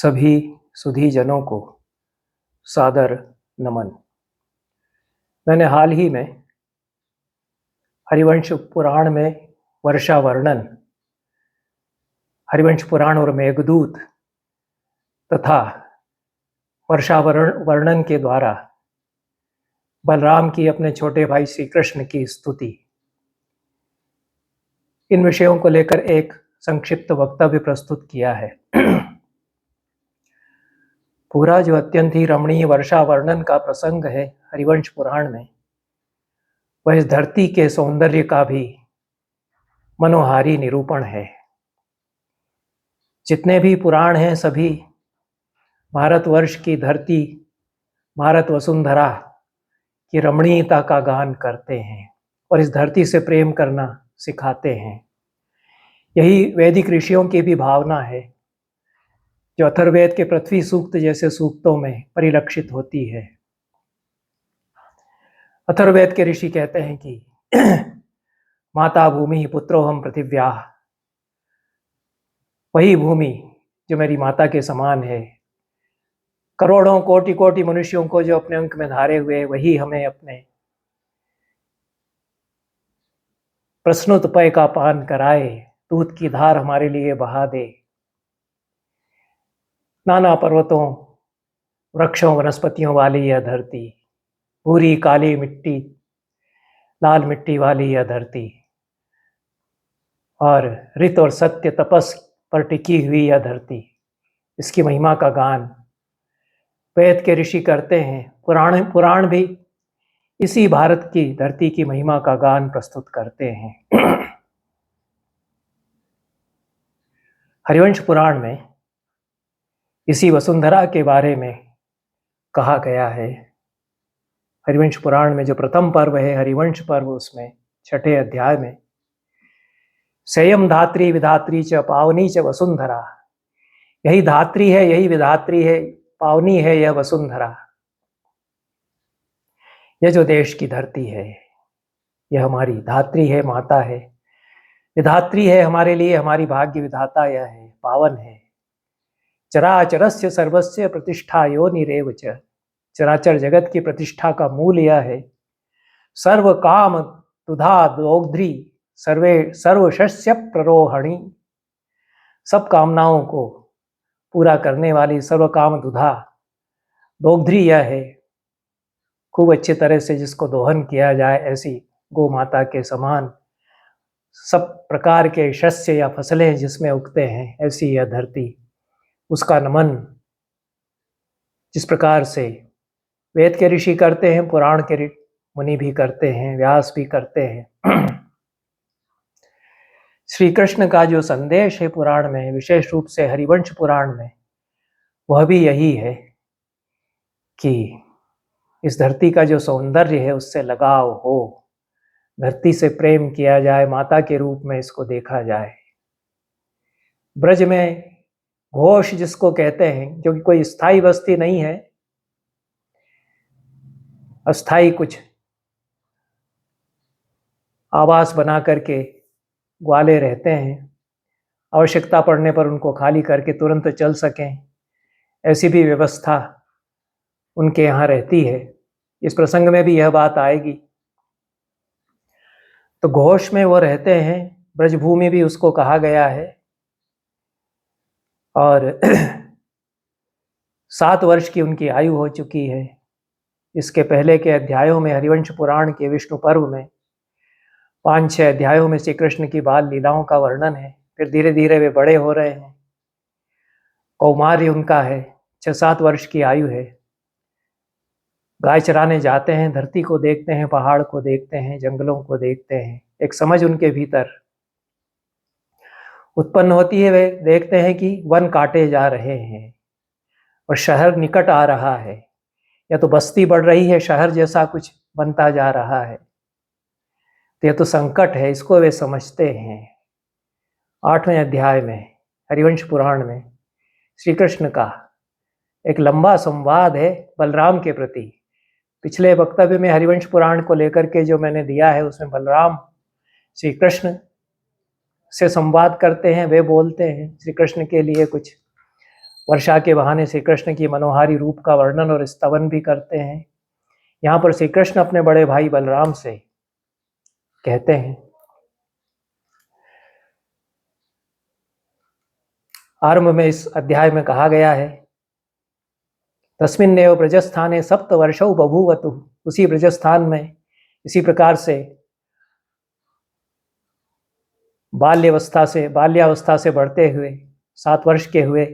सभी सुधी जनों को सादर नमन। मैंने हाल ही में हरिवंश पुराण में वर्षा वर्णन, हरिवंश पुराण और मेघदूत तथा वर्षा वर्णन के द्वारा बलराम की अपने छोटे भाई श्री कृष्ण की स्तुति, इन विषयों को लेकर एक संक्षिप्त वक्तव्य प्रस्तुत किया है। पूरा जो अत्यंत ही रमणीय वर्षा वर्णन का प्रसंग है हरिवंश पुराण में, वह इस धरती के सौंदर्य का भी मनोहारी निरूपण है। जितने भी पुराण हैं सभी भारतवर्ष की धरती, भारत वसुंधरा की रमणीयता का गान करते हैं और इस धरती से प्रेम करना सिखाते हैं। यही वैदिक ऋषियों की भी भावना है, जो अथर्ववेद के पृथ्वी सूक्त जैसे सूक्तों में परिलक्षित होती है। अथर्ववेद के ऋषि कहते हैं कि माता भूमि पुत्रोहम पृथिव्या, वही भूमि जो मेरी माता के समान है, करोड़ों कोटि कोटि मनुष्यों को जो अपने अंक में धारे हुए, वही हमें अपने प्रश्नोत पेय का पान कराए, दूध की धार हमारे लिए बहा दे। नाना पर्वतों वृक्षों वनस्पतियों वाली यह धरती, पूरी काली मिट्टी लाल मिट्टी वाली यह धरती और रित और सत्य तपस पर टिकी हुई यह धरती, इसकी महिमा का गान वेद के ऋषि करते हैं। पुराण भी इसी भारत की धरती की महिमा का गान प्रस्तुत करते हैं। हरिवंश पुराण में इसी वसुंधरा के बारे में कहा गया है। हरिवंश पुराण में जो प्रथम पर्व है हरिवंश पर्व, उसमें 6ठे अध्याय में संयम धात्री विधात्री च पावनी च वसुंधरा, यही धात्री है, यही विधात्री है, पावनी है यह वसुंधरा। यह जो देश की धरती है यह हमारी धात्री है, माता है, विधात्री है हमारे लिए, हमारी भाग्य विधाता यह है, पावन है। चराचरस्य सर्वस्य प्रतिष्ठा योनिरेव च, चराचर जगत की प्रतिष्ठा का मूल यह है। सर्व काम तुधा दोग्ध्री सर्वशस्य प्ररोहणी, सब कामनाओं को पूरा करने वाली सर्व काम दुधा दोग्ध्री यह है। खूब अच्छी तरह से जिसको दोहन किया जाए, ऐसी गौ माता के समान सब प्रकार के शस्य या फसलें जिसमें उगते हैं, ऐसी यह धरती, उसका नमन जिस प्रकार से वेद के ऋषि करते हैं, पुराण के मुनि भी करते हैं, व्यास भी करते हैं। श्री कृष्ण का जो संदेश है पुराण में, विशेष रूप से हरिवंश पुराण में, वह भी यही है कि इस धरती का जो सौंदर्य है उससे लगाव हो, धरती से प्रेम किया जाए, माता के रूप में इसको देखा जाए। ब्रज में घोष जिसको कहते हैं, जो कि कोई स्थायी बस्ती नहीं है, अस्थाई कुछ आवास बना करके ग्वाले रहते हैं, आवश्यकता पड़ने पर उनको खाली करके तुरंत चल सकें, ऐसी भी व्यवस्था उनके यहाँ रहती है। इस प्रसंग में भी यह बात आएगी। तो घोष में वो रहते हैं, ब्रजभूमि भी उसको कहा गया है। और 7 वर्ष की उनकी आयु हो चुकी है। इसके पहले के अध्यायों में, हरिवंश पुराण के विष्णु पर्व में 5-6 अध्यायों में श्री कृष्ण की बाल लीलाओं का वर्णन है। फिर धीरे धीरे वे बड़े हो रहे हैं, कौमार्य उनका है, 6-7 वर्ष की आयु है। गाय चराने जाते हैं, धरती को देखते हैं, पहाड़ को देखते हैं, जंगलों को देखते हैं। एक समझ उनके भीतर उत्पन्न होती है। वे देखते हैं कि वन काटे जा रहे हैं और शहर निकट आ रहा है, या तो बस्ती बढ़ रही है, शहर जैसा कुछ बनता जा रहा है, तो यह तो संकट है, इसको वे समझते हैं। 8वें अध्याय में हरिवंश पुराण में श्री कृष्ण का एक लंबा संवाद है बलराम के प्रति। पिछले वक्तव्य में हरिवंश पुराण को लेकर के जो मैंने दिया है, उसमें बलराम श्री कृष्ण से संवाद करते हैं, वे बोलते हैं, श्री कृष्ण के लिए कुछ वर्षा के बहाने श्री कृष्ण की मनोहारी रूप का वर्णन और स्तवन भी करते हैं। यहाँ पर श्री कृष्ण अपने बड़े भाई बलराम से कहते हैं, आरंभ में इस अध्याय में कहा गया है, तस्मिन्नेव ब्रजस्थाने सप्तवर्षौ बभूवतु। उसी ब्रजस्थान में इसी प्रकार से बाल्यावस्था से बढ़ते हुए 7 वर्ष के हुए,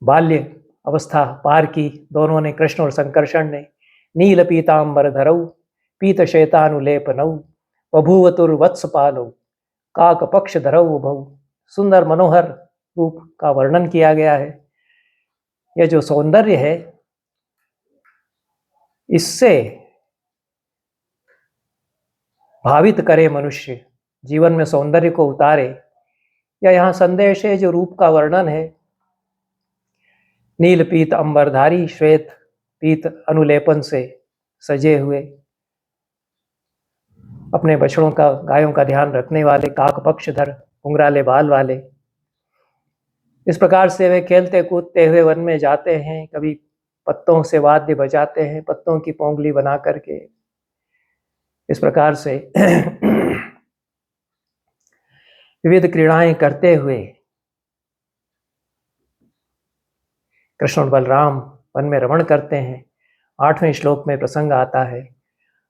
बाल्य अवस्था पार की दोनों ने, कृष्ण और संकर्षण ने। नील पीतांबर धरऊ पीत श्वेतानुलेपनऊ बभूवतुर्वत्सपालौ काक पक्ष धरऊ भऊ। सुंदर मनोहर रूप का वर्णन किया गया है। यह जो सौंदर्य है, इससे भावित करे मनुष्य, जीवन में सौंदर्य को उतारे। या यहाँ संदेश है जो रूप का वर्णन है, नील पीत अंबरधारी, श्वेत पीत अनुलेपन से सजे हुए, अपने बछड़ों का, गायों का ध्यान रखने वाले, काक पक्षधर, घुंघराले बाल वाले। इस प्रकार से वे खेलते कूदते हुए वन में जाते हैं, कभी पत्तों से वाद्य बजाते हैं, पत्तों की पोंगली बना करके। इस प्रकार से विविध क्रीड़ाएं करते हुए कृष्ण और बलराम वन में रमण करते हैं। 8वें श्लोक में प्रसंग आता है,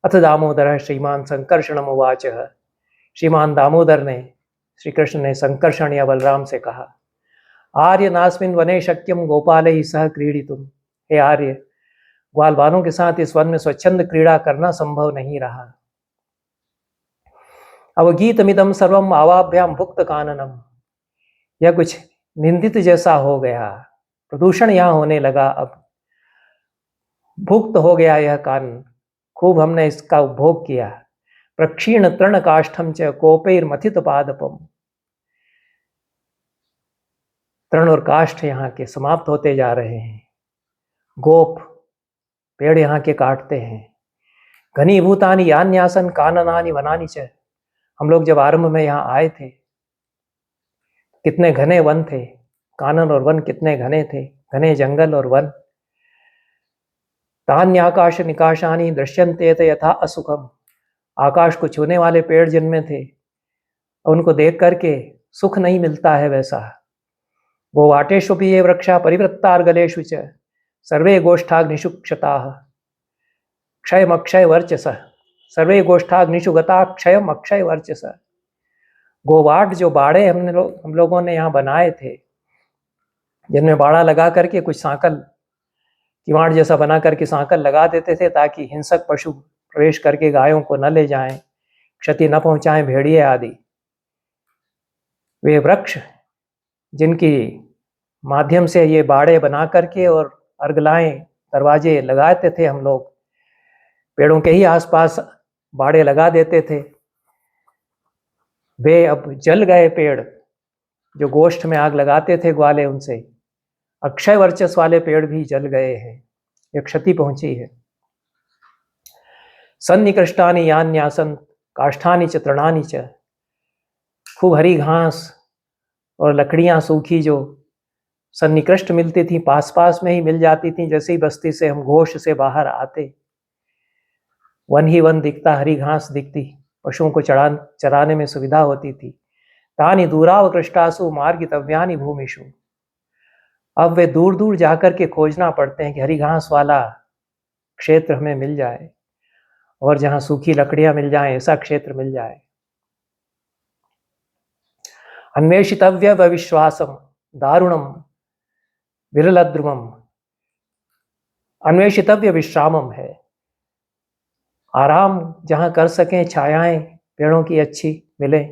अथ दामोदर श्रीमान संकर्षणम उवाच। श्रीमान दामोदर ने, श्री कृष्ण ने संकर्षण या बलराम से कहा, आर्य नास्मिन वने शक्यम गोपालैः सह क्रीडितुम। हे आर्य, ग्वाल बालों के साथ इस वन में स्वच्छंद क्रीड़ा करना संभव नहीं रहा। अवगीतमिदं सर्वम आवाभ्याम भुक्त काननम। यह कुछ निंदित जैसा हो गया, प्रदूषण यहाँ होने लगा, अब भुक्त हो गया यह कानन, खूब हमने इसका उपभोग किया। प्रक्षीण तृण काष्ठम च कोपैर मथित पादपम। तृण और काष्ठ यहाँ के समाप्त होते जा रहे हैं, गोप पेड़ यहाँ के काटते हैं। घनीभूतानि यान्यासन काननानि वनानि च। हम लोग जब आरंभ में यहाँ आए थे, कितने घने वन थे, कानन और वन कितने घने थे, घने जंगल और वन। तान्याकाश निकाशानि दृश्यन्ते यथा असुखम। आकाश को छूने वाले पेड़ जिनमें थे, उनको देख करके सुख नहीं मिलता है वैसा। वो वाटेषु भी ये वृक्षा परिवृत्तार्गलेषु च सर्वे गोष्ठाग्निषु क्षताः क्षयमक्षय वर्चसः। सर्वे गोष्ठाग्निषु गता क्षयम अक्षय वर्चसः। गोवाट जो बाड़े हम लोगों ने यहाँ बनाए थे, जिनमें बाड़ा लगा करके कुछ सांकल, किवाड़ जैसा बना करके सांकल लगा देते थे ताकि हिंसक पशु प्रवेश करके गायों को न ले जाएं, क्षति न पहुंचाएं, भेड़िए आदि। वे वृक्ष जिनकी माध्यम से ये बाड़े बना करके और अर्गलाएं, दरवाजे लगाते थे हम लोग, पेड़ों के ही आसपास बाड़े लगा देते थे, वे अब जल गए। पेड़ जो गोष्ठ में आग लगाते थे ग्वाले, उनसे अक्षय वर्चस्व वाले पेड़ भी जल गए हैं, ये क्षति पहुंची है। सन्निकृष्टानि यान्यासन काष्ठानि च तृणानि च। खूब हरी घास और लकड़ियां सूखी जो सन्निकृष्ट मिलती थी, पास पास में ही मिल जाती थी। जैसे ही बस्ती से हम घोष से बाहर आते, वन ही वन दिखता, हरी घास दिखती, पशुओं को चराने में सुविधा होती थी। तानि दूरावकृष्टासु मार्गितव्यानि भूमिषु। अब वे दूर दूर जाकर के खोजना पड़ते हैं कि हरी घास वाला क्षेत्र हमें मिल जाए, और जहां सूखी लकड़ियां मिल जाएं ऐसा क्षेत्र मिल जाए। अन्वेषितव्य विश्वासम दारुणम विरलद्रुमम। अन्वेषितव्य विश्रामम है, आराम जहां कर सकें, छायाएं पेड़ों की अच्छी मिले,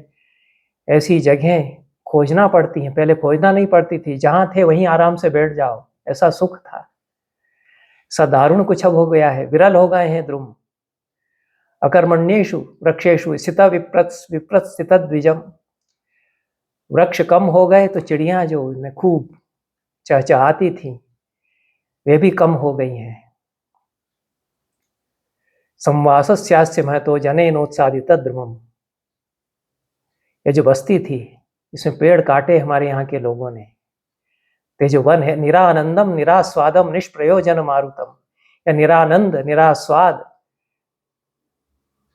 ऐसी जगहें खोजना पड़ती हैं। पहले खोजना नहीं पड़ती थी, जहां थे वहीं आराम से बैठ जाओ, ऐसा सुख था। सदारुण कुछ अब हो गया है, विरल हो गए हैं द्रुम। अकर्मण्येषु वृक्षेषु स्थित विप्रस्थित द्विजम। वृक्ष कम हो गए तो चिड़ियां जो उनमें खूब चहचहाती थी, वे भी कम हो गई हैं। संवासस्यास्य महतो जनेनोत्सादित द्रुमम। ये जो बस्ती थी, इसमें पेड़ काटे हमारे यहाँ के लोगों ने, तेजो वन है। निरानंदम निरास्वादम निष्प्रयोजन मारुतम, या निरानंद निरास्वाद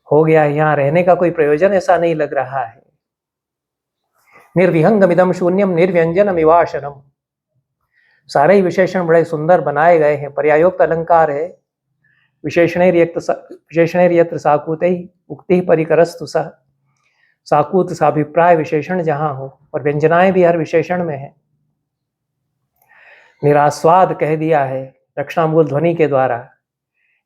हो गया, यहाँ रहने का कोई प्रयोजन ऐसा नहीं लग रहा है। निर्विहंगमिदम शून्यम निर्व्यंजनम विवाशनम, सारे ही विशेषण बड़े सुंदर बनाए गए हैं। पर्यायोक्त अलंकार है। विशेषणैर्यत्र साकूते उक्ति परिकरस्तु सह, साकूत साभिप्राय विशेषण जहां हो, और व्यंजनाएं भी हर विशेषण में है। निरास्वाद कह दिया है रक्षणामूल ध्वनि के द्वारा,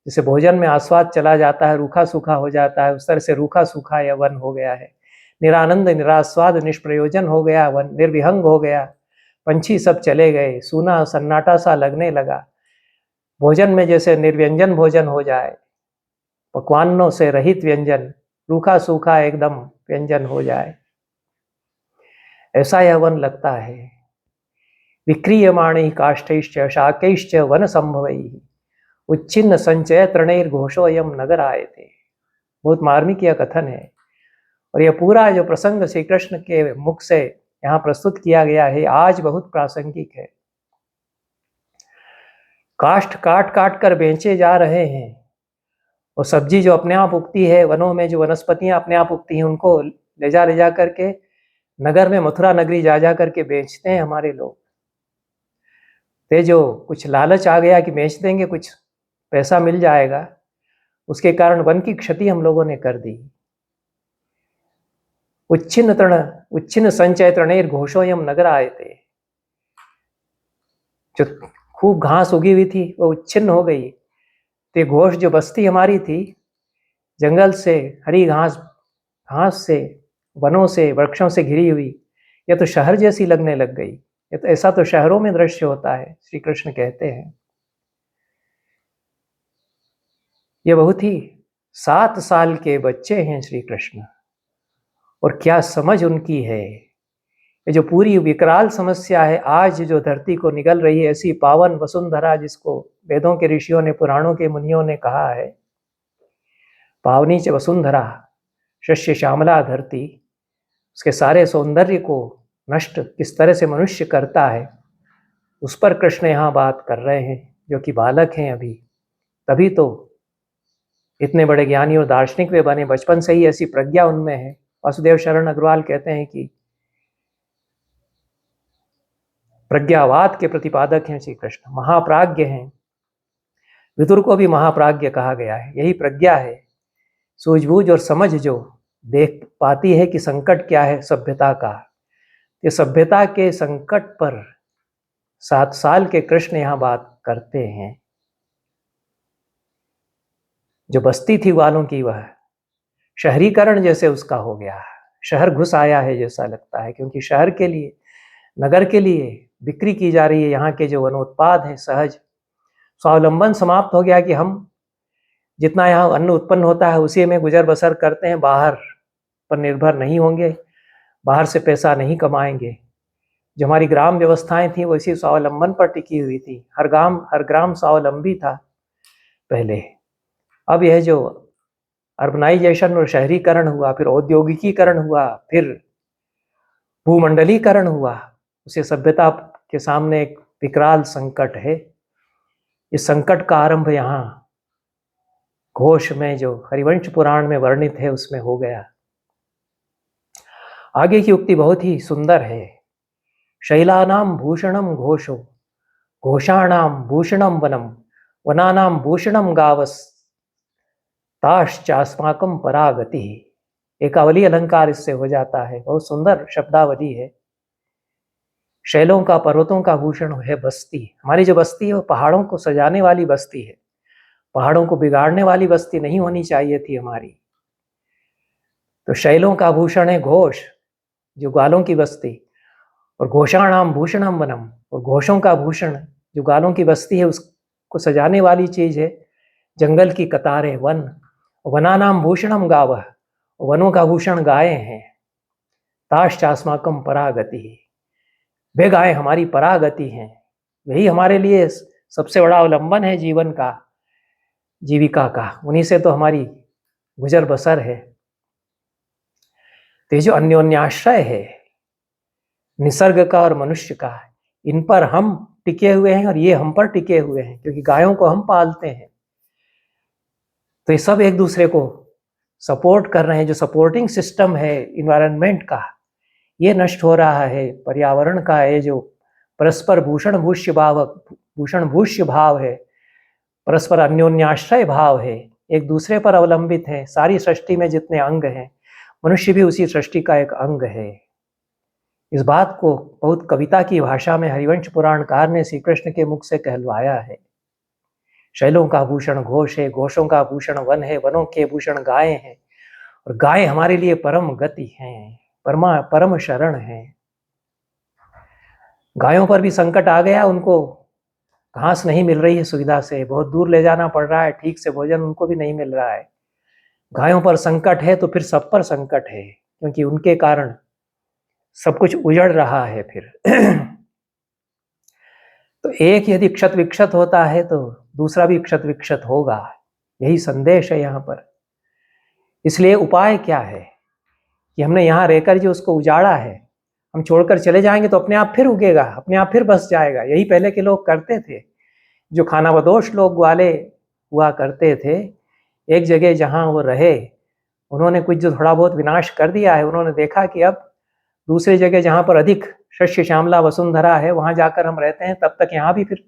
जैसे भोजन में आस्वाद चला जाता है, रूखा सूखा हो जाता है, उस तरह से रूखा सूखा यह वन हो गया है। निरानंद निरास्वाद निष्प्रयोजन हो गया वन, निर्विहंग हो गया, पंछी सब चले गए, सूना सन्नाटा सा लगने लगा। भोजन में जैसे निर्व्यंजन भोजन हो जाए, पकवानों से रहित व्यंजन, रूखा सूखा एकदम व्यंजन हो जाए, ऐसा यह वन लगता है। विक्रियमाणे काष्ठैश्च शाकैश्च वन संभवैः उच्छिन्न संचय तृणैर घोषोयम नगर आए थे। बहुत मार्मिक यह कथन है, और यह पूरा जो प्रसंग श्री कृष्ण के मुख से यहाँ प्रस्तुत किया गया है आज बहुत प्रासंगिक है। काष्ठ काट काट कर बेचे जा रहे हैं, और सब्जी जो अपने आप उगती है, वनों में जो वनस्पतियां अपने आप उगती हैं, उनको ले जा करके नगर में, मथुरा नगरी जा करके बेचते हैं हमारे लोग। ते जो कुछ लालच आ गया कि बेच देंगे, कुछ पैसा मिल जाएगा, उसके कारण वन की क्षति हम लोगों ने कर दी। उच्छिन्न संचय तृणैर घोषोयम नगर आए थे, जो खूब घास उगी हुई थी वो उच्छिन्न हो गई। ते घोष जो बस्ती हमारी थी, जंगल से, हरी घास से, वनों से, वृक्षों से घिरी हुई, यह तो शहर जैसी लगने लग गई। ये तो ऐसा तो शहरों में दृश्य होता है, श्री कृष्ण कहते हैं। ये बहुत ही 7 साल के बच्चे हैं श्री कृष्ण, और क्या समझ उनकी है। ये जो पूरी विकराल समस्या है आज जो धरती को निगल रही है, ऐसी पावन वसुंधरा जिसको वेदों के ऋषियों ने, पुराणों के मुनियों ने कहा है, पावनी च वसुंधरा शस्य श्यामला धरती, उसके सारे सौंदर्य को नष्ट किस तरह से मनुष्य करता है, उस पर कृष्ण यहाँ बात कर रहे हैं, जो कि बालक हैं अभी। तभी तो इतने बड़े ज्ञानी और दार्शनिक वे बने, बचपन से ही ऐसी प्रज्ञा उनमें है। वासुदेव शरण अग्रवाल कहते हैं कि प्रज्ञावाद के प्रतिपादक हैं श्री कृष्ण, महाप्राज्ञ हैं। विदुर को भी महाप्राज्ञ कहा गया है। यही प्रज्ञा है, सूझबूझ और समझ जो देख पाती है कि संकट क्या है सभ्यता का। ये सभ्यता के संकट पर 7 साल के कृष्ण यहाँ बात करते हैं। जो बस्ती थी वालों की, वह शहरीकरण जैसे उसका हो गया, शहर घुस आया है जैसा लगता है, क्योंकि शहर के लिए, नगर के लिए बिक्री की जा रही है यहाँ के जो वनोत्पाद हैं। सहज स्वावलंबन समाप्त हो गया कि हम जितना यहाँ अन्न उत्पन्न होता है उसी में गुजर बसर करते हैं, बाहर पर निर्भर नहीं होंगे, बाहर से पैसा नहीं कमाएंगे। जो हमारी ग्राम व्यवस्थाएं थी वो इसी स्वावलंबन पर टिकी हुई थी। हर ग्राम स्वावलंबी था पहले। अब यह जो अर्बनाइजेशन और शहरीकरण हुआ, फिर औद्योगिकीकरण हुआ, फिर भूमंडलीकरण हुआ, उसे सभ्यता के सामने एक विकराल संकट है। इस संकट का आरंभ यहाँ घोष में, जो हरिवंश पुराण में वर्णित है, उसमें हो गया। आगे की उक्ति बहुत ही सुंदर है। शैलानाम भूषणम घोषो घोषाणाम भूषणम वनम वनानाम भूषणम गावस ताश्चास्माकम परागति। एकावली अलंकार इससे हो जाता है, बहुत सुंदर शब्दावली है। शैलों का, पर्वतों का भूषण है बस्ती। हमारी जो बस्ती है वो पहाड़ों को सजाने वाली बस्ती है, पहाड़ों को बिगाड़ने वाली बस्ती नहीं होनी चाहिए थी हमारी। तो शैलों का भूषण है घोष, जो ग्वालों की बस्ती, और घोषाणाम भूषणम वनम, और घोषों का भूषण जो ग्वालों की बस्ती है उसको सजाने वाली चीज है जंगल की कतारें, वन। वनानाम भूषणम गावः, वनों का भूषण गायें हैं। ताश्चास्माकम परागति, वे गायें हमारी परागति हैं, वही हमारे लिए सबसे बड़ा अवलंबन है जीवन का, जीविका का। उन्हीं से तो हमारी गुजर बसर है। तो ये जो अन्योन्याश्रय है निसर्ग का और मनुष्य का, इन पर हम टिके हुए हैं और ये हम पर टिके हुए हैं, क्योंकि गायों को हम पालते हैं। तो ये सब एक दूसरे को सपोर्ट कर रहे हैं। जो सपोर्टिंग सिस्टम है इन्वायरमेंट का, ये नष्ट हो रहा है। पर्यावरण का ये जो परस्पर भूषण भूष्य भाव है, परस्पर अन्योन्याश्रय भाव है, एक दूसरे पर अवलंबित है। सारी सृष्टि में जितने अंग हैं, मनुष्य भी उसी सृष्टि का एक अंग है। इस बात को बहुत कविता की भाषा में हरिवंश पुराणकार ने श्री कृष्ण के मुख से कहलवाया है। शैलों का भूषण घोष है, घोषों का भूषण वन है, वनों के भूषण गाय हैं, और गाय हमारे लिए परम गति है, परम शरण है। गायों पर भी संकट आ गया, उनको घास नहीं मिल रही है सुविधा से, बहुत दूर ले जाना पड़ रहा है, ठीक से भोजन उनको भी नहीं मिल रहा है। गायों पर संकट है तो फिर सब पर संकट है, क्योंकि उनके कारण सब कुछ उजड़ रहा है फिर। तो एक यदि क्षत विक्षत होता है तो दूसरा भी क्षत विक्षत होगा, यही संदेश है यहाँ पर। इसलिए उपाय क्या है कि हमने यहाँ रहकर जो उसको उजाड़ा है, हम छोड़कर चले जाएंगे तो अपने आप फिर उगेगा, अपने आप फिर बस जाएगा। यही पहले के लोग करते थे, जो खानाबदोश लोग वाले हुआ करते थे। एक जगह जहाँ वो रहे, उन्होंने कुछ जो थोड़ा बहुत विनाश कर दिया है, उन्होंने देखा कि अब दूसरी जगह जहाँ पर अधिक शस्य श्यामला वसुंधरा है, वहाँ जाकर हम रहते हैं, तब तक यहाँ भी फिर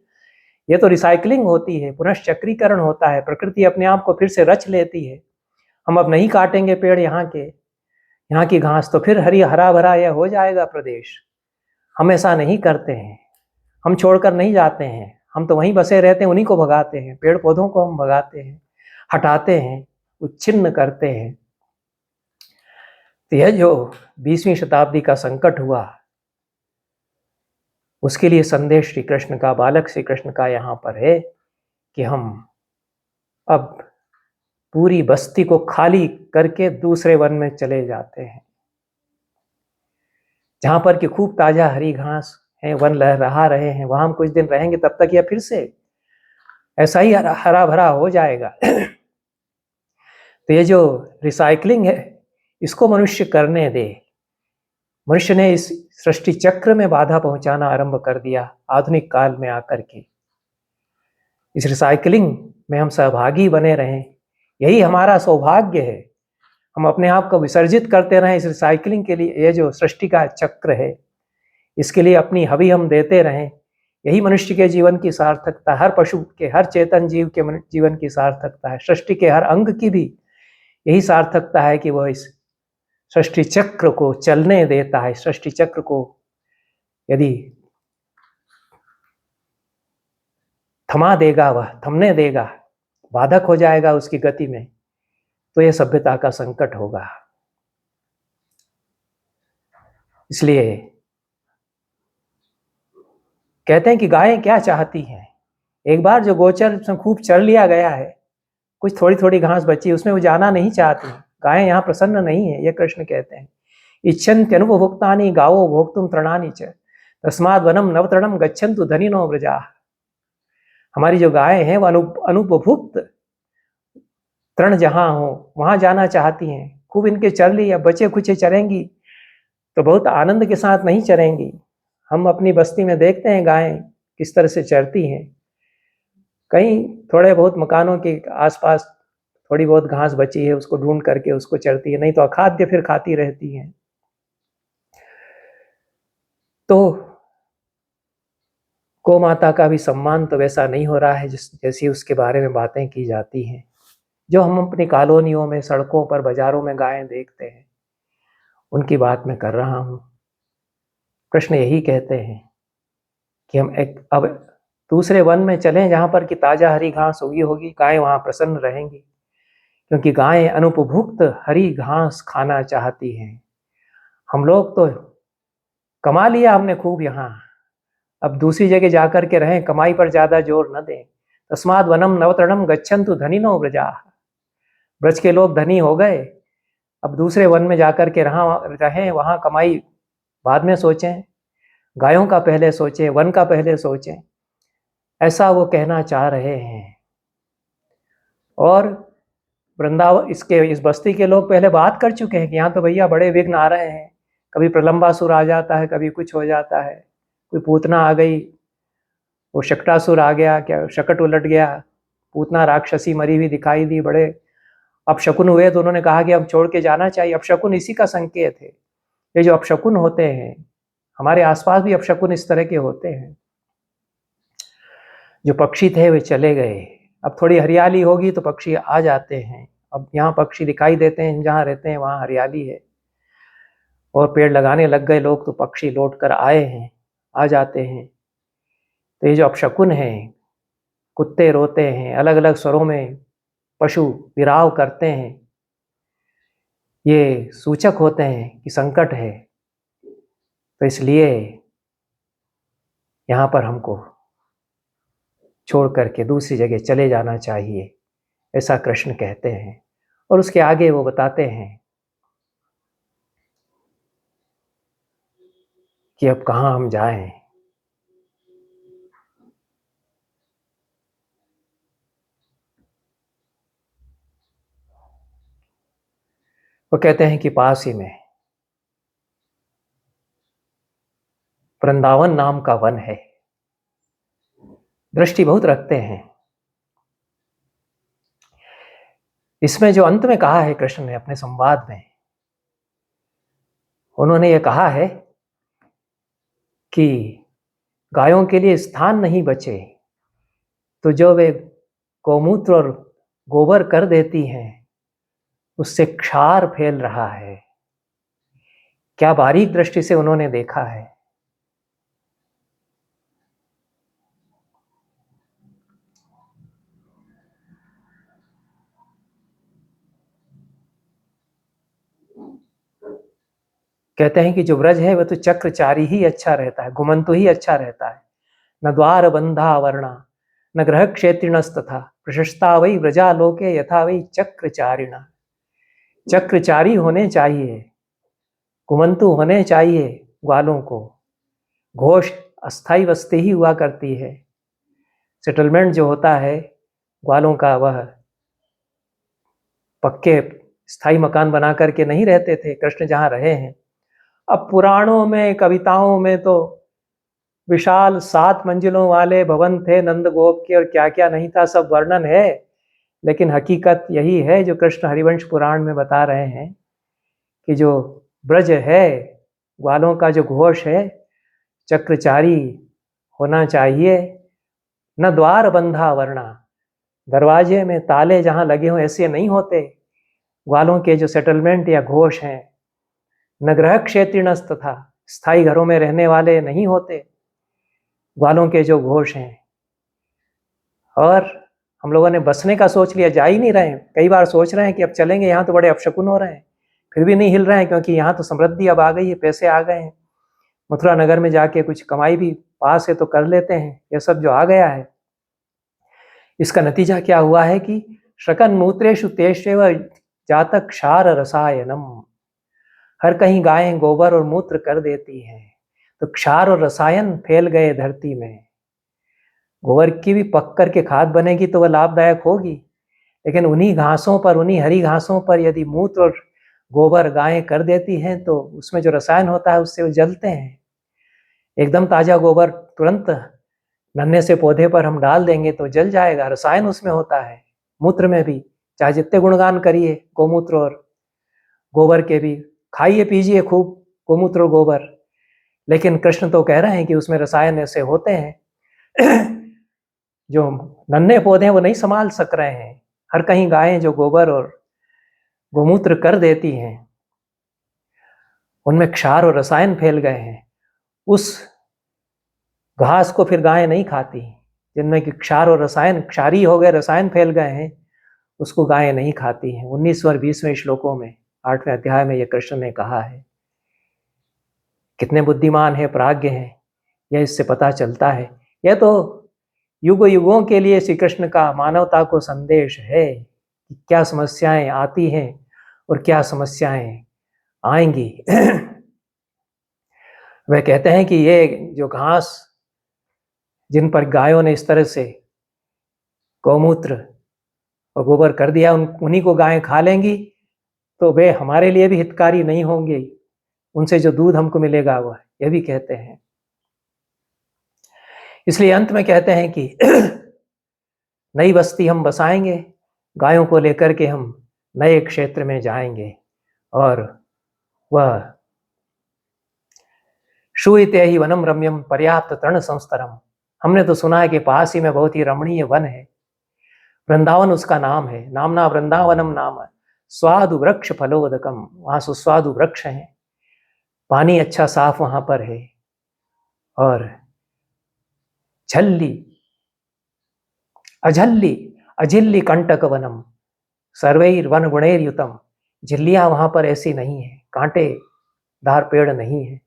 ये तो रिसाइकलिंग होती है, पुनश्चक्रीकरण होता है, प्रकृति अपने आप को फिर से रच लेती है। हम अब नहीं काटेंगे पेड़ यहाँ की घास, तो फिर हरा भरा यह हो जाएगा प्रदेश। हम ऐसा नहीं करते हैं, हम छोड़कर नहीं जाते हैं, हम तो वहीं बसे रहते हैं, उन्हीं को भगाते हैं, पेड़ पौधों को हम भगाते हैं, हटाते हैं, उच्छिन्न करते हैं। तो यह जो 20वीं शताब्दी का संकट हुआ, उसके लिए संदेश श्री कृष्ण का, बालक श्री कृष्ण का यहाँ पर है कि हम अब पूरी बस्ती को खाली करके दूसरे वन में चले जाते हैं, जहां पर कि खूब ताजा हरी घास है, वन लहरा रहे हैं, वहां हम कुछ दिन रहेंगे, तब तक यह फिर से ऐसा ही हरा भरा हो जाएगा। तो ये जो रिसाइकलिंग है, इसको मनुष्य करने दे। मनुष्य ने इस सृष्टि चक्र में बाधा पहुंचाना आरंभ कर दिया आधुनिक काल में आकर के। इस रिसाइकलिंग में हम सहभागी बने रहें, यही हमारा सौभाग्य है। हम अपने आप को विसर्जित करते रहें इस रिसाइकलिंग के लिए। ये जो सृष्टि का चक्र है, इसके लिए अपनी हवि हम देते रहें। यही मनुष्य के जीवन की सार्थकता, हर पशु के, हर चेतन जीव के जीवन की सार्थकता है। सृष्टि के हर अंग की भी यही सार्थकता है कि वह इस सृष्टि चक्र को चलने देता है। सृष्टि चक्र को यदि थमा देगा, वह थमने देगा, बाधक हो जाएगा उसकी गति में, तो यह सभ्यता का संकट होगा। इसलिए कहते हैं कि गायें क्या चाहती हैं। एक बार जो गोचर में खूब चर लिया गया है, कुछ थोड़ी थोड़ी घास बची, उसमें वो जाना नहीं चाहती। गायें यहाँ प्रसन्न नहीं है, ये कृष्ण कहते हैं। इच्छन्त्यनुभुक्तानि गावो भोक्तुम तृणानि च तस्माद् वनम नवतृणम गच्छन्तु धनिनो व्रजाः। हमारी जो गायें हैं वो अनुपभुक्त तृण जहाँ हो वहां जाना चाहती हैं। खूब इनके चर लिया, बचे कुछ चरेंगी तो बहुत आनंद के साथ नहीं चरेंगी। हम अपनी बस्ती में देखते हैं गायें किस तरह से चरती हैं। कहीं थोड़े बहुत मकानों के आसपास थोड़ी बहुत घास बची है, उसको ढूंढ करके उसको चरती है, नहीं तो अखाद्य फिर खाती रहती हैं। तो गौ माता का भी सम्मान तो वैसा नहीं हो रहा है जैसी उसके बारे में बातें की जाती हैं। जो हम अपनी कॉलोनियों में, सड़कों पर, बाजारों में गायें देखते हैं, उनकी बात मैं कर रहा हूँ। कृष्ण यही कहते हैं कि हम अब दूसरे वन में चलें जहाँ पर कि ताजा हरी घास उगी होगी, गायें वहाँ प्रसन्न रहेंगी, क्योंकि गायें अनुपभुक्त हरी घास खाना चाहती हैं। हम लोग तो कमा लिया हमने खूब यहाँ, अब दूसरी जगह जाकर के रहें, कमाई पर ज्यादा जोर न दें। तस्माद् वनम नवतृणम गच्छन्तु धनिनो व्रजाः। ब्रज के लोग धनी हो गए, अब दूसरे वन में जाकर के रहें, वहां कमाई बाद में सोचें, गायों का पहले सोचें, वन का पहले सोचें, ऐसा वो कहना चाह रहे हैं। और वृंदावन इस बस्ती के लोग पहले बात कर चुके हैं कि यहाँ तो भैया बड़े विघ्न आ रहे हैं, कभी प्रलंबासुर आ जाता है, कभी कुछ हो जाता है, कोई पूतना आ गई, वो शकटासुर आ गया, क्या शकट उलट गया, पूतना राक्षसी मरी हुई दिखाई दी, बड़े अपशकुन हुए, तो उन्होंने कहा कि अब छोड़ के जाना चाहिए। अपशकुन इसी का संकेत है। ये जो अपशकुन होते हैं, हमारे आसपास भी अपशकुन इस तरह के होते हैं। जो पक्षी थे वे चले गए, अब थोड़ी हरियाली होगी तो पक्षी आ जाते हैं। अब यहाँ पक्षी दिखाई देते हैं, जहाँ रहते हैं वहाँ हरियाली है और पेड़ लगाने लग गए लोग, तो पक्षी लौट कर आए हैं, आ जाते हैं। तो ये जो अपशकुन हैं, कुत्ते रोते हैं, अलग अलग स्वरों में पशु विराव करते हैं, ये सूचक होते हैं कि संकट है। तो इसलिए यहाँ पर हमको छोड़ करके दूसरी जगह चले जाना चाहिए, ऐसा कृष्ण कहते हैं। और उसके आगे वो बताते हैं कि अब कहाँ हम जाएं। वो कहते हैं कि पास ही में वृंदावन नाम का वन है। दृष्टि बहुत रखते हैं। इसमें जो अंत में कहा है कृष्ण ने अपने संवाद में, उन्होंने ये कहा है कि गायों के लिए स्थान नहीं बचे, तो जो वे गौमूत्र और गोबर कर देती हैं, उससे क्षार फैल रहा है। क्या बारीक दृष्टि से उन्होंने देखा है। कहते हैं कि जो व्रज है वह तो चक्रचारी ही अच्छा रहता है, घुमंतु ही अच्छा रहता है। न द्वार बंधा वर्णा न ग्रह क्षेत्रिणस्तथा प्रशस्ता वही व्रजालोके यथा वही चक्रचारिणा। चक्रचारी होने चाहिए, घुमंतु होने चाहिए ग्वालों को। घोष अस्थाई वस्ती ही हुआ करती है। सेटलमेंट जो होता है ग्वालों का, वह पक्के स्थाई मकान बना करके नहीं रहते थे कृष्ण जहाँ रहे हैं। अब पुराणों में, कविताओं में तो विशाल 7 मंजिलों वाले भवन थे नंद गोप के, और क्या क्या नहीं था, सब वर्णन है। लेकिन हकीकत यही है जो कृष्ण हरिवंश पुराण में बता रहे हैं कि जो ब्रज है, ग्वालों का जो घोष है, चक्रचारी होना चाहिए। न द्वार बंधा वर्णा, दरवाजे में ताले जहाँ लगे हों ऐसे नहीं होते ग्वालों के जो सेटलमेंट या घोष हैं। न ग्रह क्षेत्रिणस, तथा स्थायी घरों में रहने वाले नहीं होते ग्वालों के जो घोष हैं। और हम लोगों ने बसने का सोच लिया, जा ही नहीं रहे हैं। कई बार सोच रहे हैं कि अब चलेंगे, यहाँ तो बड़े अपशकुन हो रहे हैं, फिर भी नहीं हिल रहे हैं, क्योंकि यहाँ तो समृद्धि अब आ गई है, पैसे आ गए हैं। मथुरा नगर में जाके कुछ कमाई भी पास है तो कर लेते हैं। यह सब जो आ गया है, इसका नतीजा क्या हुआ है कि शकन मूत्रेषु तेष्वेव जातक क्षार रसायनम। हर कहीं गायें गोबर और मूत्र कर देती हैं, तो क्षार और रसायन फैल गए धरती में। गोबर की भी पक करके खाद बनेगी तो वह लाभदायक होगी, लेकिन उन्हीं घासों पर, उन्हीं हरी घासों पर यदि मूत्र और गोबर गायें कर देती हैं, तो उसमें जो रसायन होता है उससे वो जलते हैं। एकदम ताजा गोबर तुरंत नन्हे से पौधे पर हम डाल देंगे तो जल जाएगा, रसायन उसमें होता है। मूत्र में भी चाहे जितने गुणगान करिए गोमूत्र और गोबर के भी, खाइए पीजिए खूब गोमूत्र और गोबर, लेकिन कृष्ण तो कह रहे हैं कि उसमें रसायन ऐसे होते हैं जो नन्हे पौधे हैं वो नहीं संभाल सक रहे हैं। हर कहीं गायें जो गोबर और गोमूत्र कर देती हैं, उनमें क्षार और रसायन फैल गए हैं। उस घास को फिर गायें नहीं खाती, जिनमें कि क्षार और रसायन, क्षारी हो गए, रसायन फैल गए हैं, उसको गायें नहीं खाती हैं। 19 और 20वें श्लोकों में 8वें अध्याय में यह कृष्ण ने कहा है। कितने बुद्धिमान है, प्राज्ञ हैं, यह इससे पता चलता है। यह तो युग युगों के लिए श्री कृष्ण का मानवता को संदेश है कि क्या समस्याएं आती हैं और क्या समस्याएं आएंगी। वह कहते हैं कि ये जो घास जिन पर गायों ने इस तरह से गौमूत्र और गोबर कर दिया, उन्हीं को गायें खा लेंगी, तो वे हमारे लिए भी हितकारी नहीं होंगे। उनसे जो दूध हमको मिलेगा वह, यह भी कहते हैं। इसलिए अंत में कहते हैं कि नई बस्ती हम बसाएंगे, गायों को लेकर के हम नए क्षेत्र में जाएंगे, और वह श्रूयते ही वनम रम्यम पर्याप्त तृण संस्तरम। हमने तो सुना है कि पास ही में बहुत ही रमणीय वन है, वृंदावन उसका नाम है, नामना वृंदावनम नाम स्वादु वृक्ष फलोदकम। वहां सुस्वादु वृक्ष हैं, पानी अच्छा साफ वहां पर है, और झल्ली अझल्ली अझिल्ली कंटक वनम सर्वैर वन गुणैर युतम। झिल्लियां वहां पर ऐसी नहीं है, कांटेदार पेड़ नहीं है,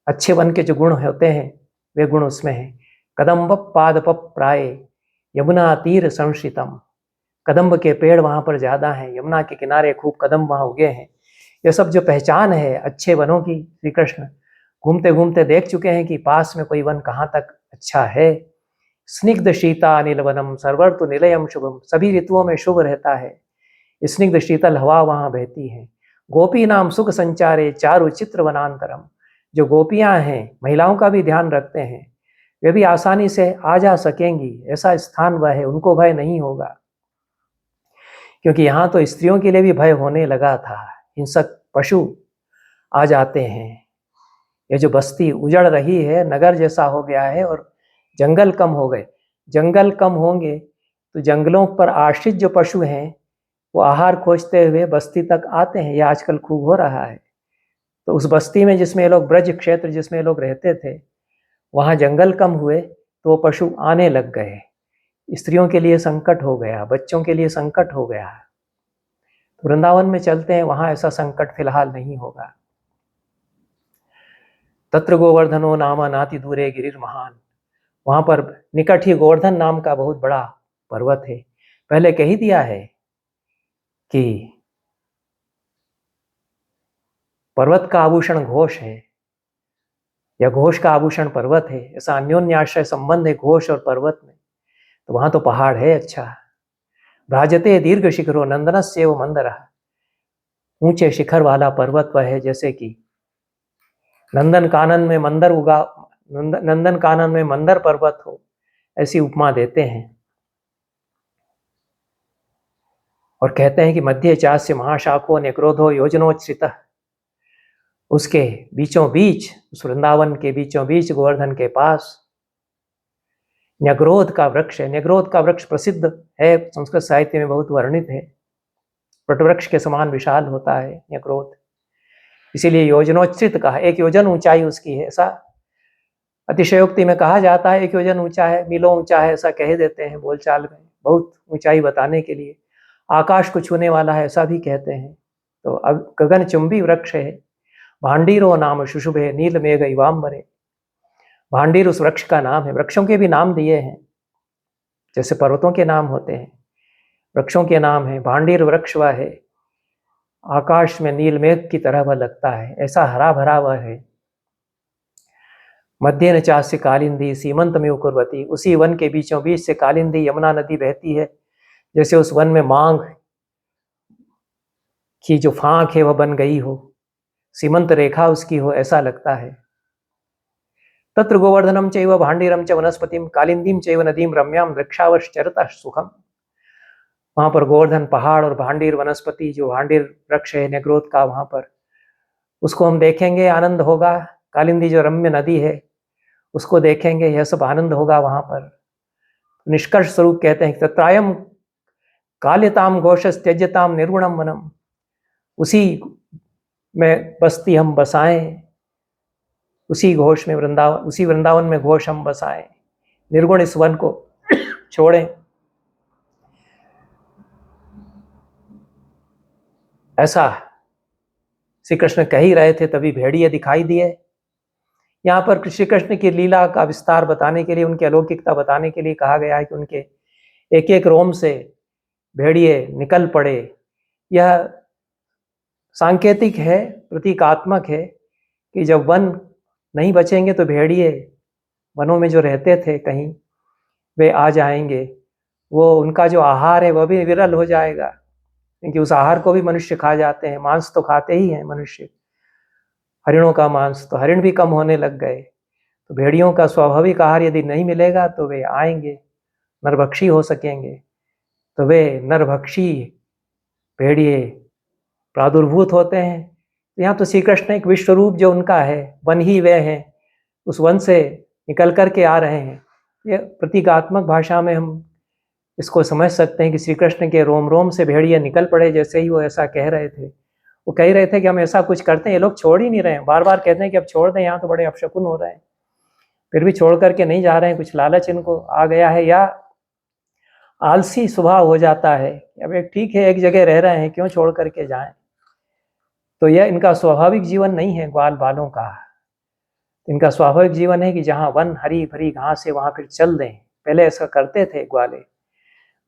अच्छे वन के जो गुण होते हैं वे गुण उसमें हैं। कदम्ब पादप प्राय यमुना तीर संश्रितम। कदम्ब के पेड़ वहां पर ज्यादा हैं, यमुना के किनारे खूब कदम्ब वहां उगे हैं। यह सब जो पहचान है अच्छे वनों की, श्री कृष्ण घूमते घूमते देख चुके हैं कि पास में कोई वन कहाँ तक अच्छा है। स्निग्ध शीता अनिल वनम सर्वर्तु निलयम शुभम। सभी ऋतुओं में शुभ रहता है, स्निग्ध शीतल हवा वहां बहती है। गोपी नाम सुख संचारे चारु चित्र वनांतरम। जो गोपियां हैं, महिलाओं का भी ध्यान रखते हैं, वे भी आसानी से आ जा सकेंगी, ऐसा स्थान वह है, उनको भय नहीं होगा। क्योंकि यहाँ तो स्त्रियों के लिए भी भय होने लगा था, हिंसक पशु आ जाते हैं। ये जो बस्ती उजड़ रही है, नगर जैसा हो गया है, और जंगल कम हो गए। जंगल कम होंगे तो जंगलों पर आश्रित जो पशु हैं वो आहार खोजते हुए बस्ती तक आते हैं। यह आजकल खूब हो रहा है। तो उस बस्ती में जिसमें ये लोग, ब्रज क्षेत्र जिसमें लोग रहते थे, वहाँ जंगल कम हुए तो वो पशु आने लग गए। स्त्रियों के लिए संकट हो गया, बच्चों के लिए संकट हो गया। तो वृंदावन में चलते हैं, वहाँ ऐसा संकट फिलहाल नहीं होगा। तत्र गोवर्धनो नामा नाति दूरे गिरिर महान। वहां पर निकट ही गोवर्धन नाम का बहुत बड़ा पर्वत है। पहले कह ही दिया है कि पर्वत का आभूषण घोष है, या घोष का आभूषण पर्वत है। ऐसा अन्योन्याश्रय संबंध है घोष और पर्वत में। तो वहां तो पहाड़ है अच्छा। भ्राजते दीर्घ शिखरो नंदनस्येव मंदरः। ऊंचे शिखर वाला पर्वत वह है जैसे कि नंदन कानन में मंदर उगा, नंदन कानन में मंदर पर्वत हो, ऐसी उपमा देते हैं। और कहते हैं कि मध्य चास्य महाशाखो न्यक्रोधो योजनोच्छ्रितः। उसके बीचों बीच, उस वृंदावन के बीचों बीच, गोवर्धन के पास न्यग्रोध का वृक्ष है। न्यग्रोध का वृक्ष प्रसिद्ध है, संस्कृत साहित्य में बहुत वर्णित है। वटवृक्ष के समान विशाल होता है न्यग्रोध, इसीलिए योजनोच्छ्रित कहा। 1 योजन ऊंचाई उसकी है, ऐसा अतिशयोक्ति में कहा जाता है। 1 योजन ऊंचा है, मीलों ऊंचा है, ऐसा कह देते हैं बोलचाल में, बहुत ऊंचाई बताने के लिए। आकाश को छूने वाला है, ऐसा भी कहते हैं। तो गगन चुंबी वृक्ष है। भांडीरो नाम शुशुभे नील मेघ इवाम्बरे। भांडीर उस वृक्ष का नाम है। वृक्षों के भी नाम दिए हैं, जैसे पर्वतों के नाम होते हैं, वृक्षों के नाम है। भांडीर वृक्ष वह है, आकाश में नील मेघ की तरह वह लगता है, ऐसा हरा भरा वह है। मध्य न चास्य कालिंदी सीमंत में कुर्वती। उसी वन के बीचों बीच से कालिंदी यमुना नदी बहती है। जैसे उस वन में मांग की जो फांक है वह बन गई हो, सीमंत रेखा उसकी हो, ऐसा लगता है। तत्र गोवर्धनम चैव भांडीरम च वनस्पतिम कालिंदीम चैव नदीम रम्याम वृक्षावश्चरता सुखम। वहां पर गोवर्धन पहाड़ और भांडीर वनस्पति, जो भांडीर वृक्ष है न्यग्रोध का, वहां पर उसको हम देखेंगे, आनंद होगा। कालिंदी जो रम्य नदी है उसको देखेंगे, यह सब आनंद होगा वहां पर। निष्कर्ष स्वरूप कहते हैं तत्रायम काल्यताम घोषस त्यज्यताम निर्गुणम वनम। उसी में बस्ती हम बसाएं, उसी घोष में उसी वृंदावन में घोष हम बसाएं, निर्गुण इस वन को छोड़ें। ऐसा श्री कृष्ण कह ही रहे थे, तभी भेड़िए दिखाई दिए। यहाँ पर श्री कृष्ण की लीला का विस्तार बताने के लिए, उनकी अलौकिकता बताने के लिए कहा गया है कि उनके एक एक रोम से भेड़िए निकल पड़े। यह सांकेतिक है, प्रतीकात्मक है कि जब वन नहीं बचेंगे तो भेड़िए वनों में जो रहते थे कहीं, वे आ जाएंगे। वो उनका जो आहार है वह भी विरल हो जाएगा, क्योंकि उस आहार को भी मनुष्य खा जाते हैं। मांस तो खाते ही हैं मनुष्य, हरिणों का मांस, तो हरिण भी कम होने लग गए। तो भेड़ियों का स्वाभाविक आहार यदि नहीं मिलेगा तो वे आएंगे, नरभक्षी हो सकेंगे। तो वे नरभक्षी भेड़िए प्रादुर्भूत होते हैं। तो यहाँ तो श्री कृष्ण एक विश्व रूप जो उनका है, वन ही वे हैं, उस वन से निकल कर के आ रहे हैं। ये प्रतीकात्मक भाषा में हम इसको समझ सकते हैं कि श्री कृष्ण के रोम रोम से भेड़िए निकल पड़े। जैसे ही वो ऐसा कह रहे थे, वो कह रहे थे कि हम ऐसा कुछ करते हैं, ये लोग छोड़ ही नहीं रहे हैं, बार बार कहते हैं कि अब छोड़ दें, यहाँ तो बड़े अपशकुन हो रहे हैं, फिर भी छोड़ करके नहीं जा रहे हैं। कुछ लालच इनको आ गया है या आलसी स्वभाव हो जाता है। अब एक ठीक है, एक जगह रह रहे हैं, क्यों छोड़ करके जाएं। तो यह इनका स्वाभाविक जीवन नहीं है ग्वाल बालों का। इनका स्वाभाविक जीवन है कि जहाँ वन हरी भरी घास है वहाँ फिर चल दें। पहले ऐसा करते थे ग्वाले,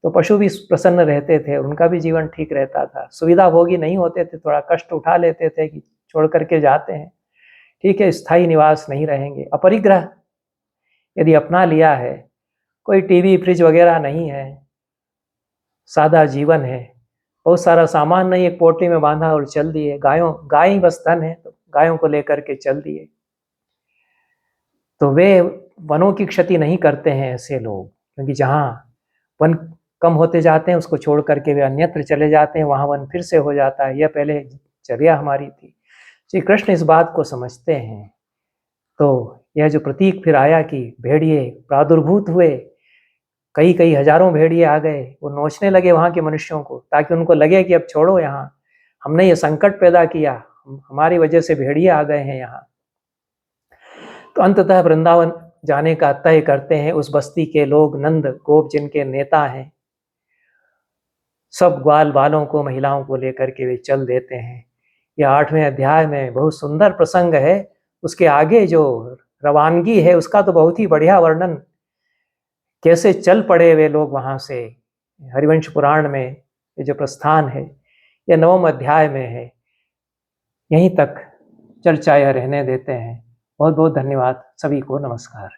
तो पशु भी प्रसन्न रहते थे, उनका भी जीवन ठीक रहता था, सुविधा भोगी नहीं होते थे, थोड़ा कष्ट उठा लेते थे कि छोड़ करके जाते हैं, ठीक है, स्थायी निवास नहीं रहेंगे। अपरिग्रह यदि अपना लिया है, कोई टीवी फ्रिज वगैरह नहीं है, सादा जीवन है, बहुत सारा सामान नहीं, एक पोटली में बांधा और चल दिए। गाय ही बस धन है, तो गायों को लेकर के चल दिए। तो वे वनों की क्षति नहीं करते हैं ऐसे लोग, क्योंकि जहाँ वन कम होते जाते हैं उसको छोड़ करके वे अन्यत्र चले जाते हैं, वहाँ वन फिर से हो जाता है। यह पहले चर्या हमारी थी। श्री कृष्ण इस बात को समझते हैं। तो यह जो प्रतीक फिर आया कि भेड़िए प्रादुर्भूत हुए, कई कई हजारों भेड़िए आ गए, वो नोचने लगे वहाँ के मनुष्यों को, ताकि उनको लगे कि अब छोड़ो, यहाँ हमने ये संकट पैदा किया, हमारी वजह से भेड़िए आ गए हैं यहाँ। तो अंततः वृंदावन जाने का तय करते हैं उस बस्ती के लोग। नंद गोप जिनके नेता हैं, सब ग्वाल बालों को, महिलाओं को लेकर के वे चल देते हैं। यह 8वें अध्याय में बहुत सुंदर प्रसंग है। उसके आगे जो रवानगी है उसका तो बहुत ही बढ़िया वर्णन, कैसे चल पड़े वे लोग वहाँ से। हरिवंश पुराण में ये जो प्रस्थान है, यह 9वें अध्याय में है। यहीं तक चर्चा यह रहने देते हैं। बहुत बहुत धन्यवाद, सभी को नमस्कार।